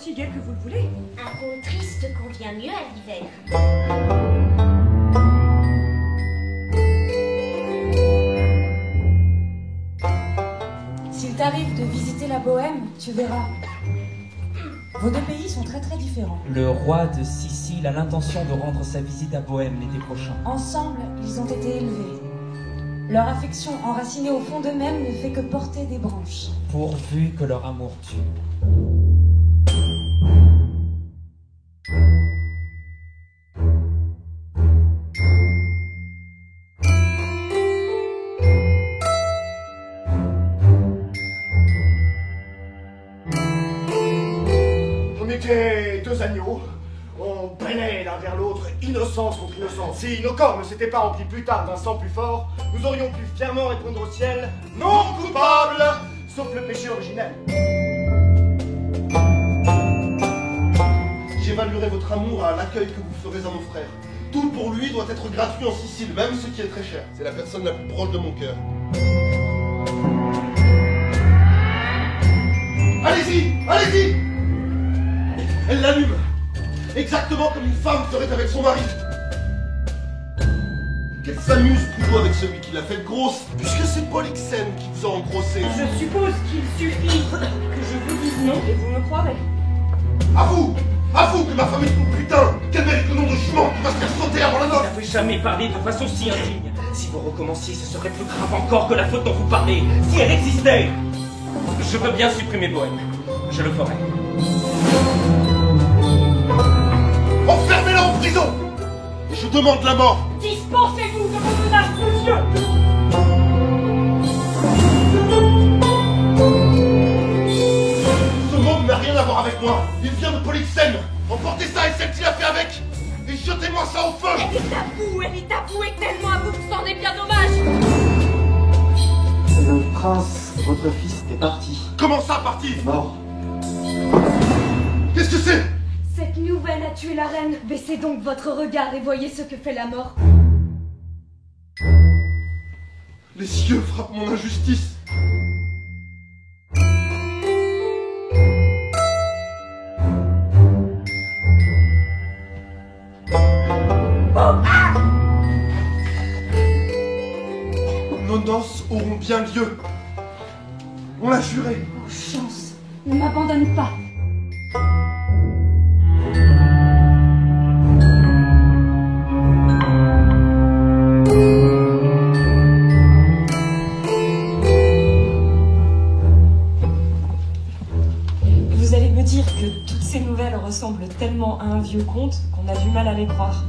aussi gai que vous le voulez. Un conte triste convient mieux à l'hiver. S'il t'arrive de visiter la Bohême, tu verras. Vos deux pays sont très très différents. Le roi de Sicile a l'intention de rendre sa visite à Bohême l'été prochain. Ensemble, ils ont été élevés. Leur affection enracinée au fond d'eux-mêmes ne fait que porter des branches. Pourvu que leur amour tue. On était deux agneaux. On peinait l'un vers l'autre, innocence contre innocence. Si nos corps ne s'étaient pas remplis plus tard d'un sang plus fort, nous aurions pu fièrement répondre au ciel « Non coupable !» sauf le péché originel. J'évaluerai votre amour à l'accueil que vous ferez à mon frère. Tout pour lui doit être gratuit en Sicile, même ce qui est très cher. C'est la personne la plus proche de mon cœur. Allez-y, allez-y! Elle l'allume, exactement comme une femme ferait avec son mari. Qu'elle s'amuse plutôt avec celui qui l'a faite grosse, puisque c'est Polyxène qui vous a engrossé. Je suppose qu'il suffit que je vous dise non et vous me croirez. Avoue que ma femme est une putain, qu'elle mérite le nom de jument qui va se faire sauter avant la Vous noce. n'avez jamais parlé de façon si indigne. Si vous recommenciez, ce serait plus grave encore que la faute dont vous parlez, si elle existait. Je veux bien supprimer Bohême. Je le ferai. Enfermez-la en prison. Et je demande la mort. Dispensez-vous de vos menaces, monsieur! Ce monde n'a rien à voir avec moi. Il vient de Polyxène. Emportez ça et celle qui l'a fait avec. Et jetez-moi ça au feu. Elle est à vous, et tellement à vous que c'en est bien dommage! Le prince, votre fils, est parti. Comment ça, parti? Mort. Qu'est-ce que c'est? Cette nouvelle a tué la reine. Baissez donc votre regard et voyez ce que fait la mort. Les cieux frappent mon injustice. Nos noces auront bien lieu. On l'a juré. Oh, chance, ne m'abandonne pas. Vous allez me dire que toutes ces nouvelles ressemblent tellement à un vieux conte qu'on a du mal à les croire.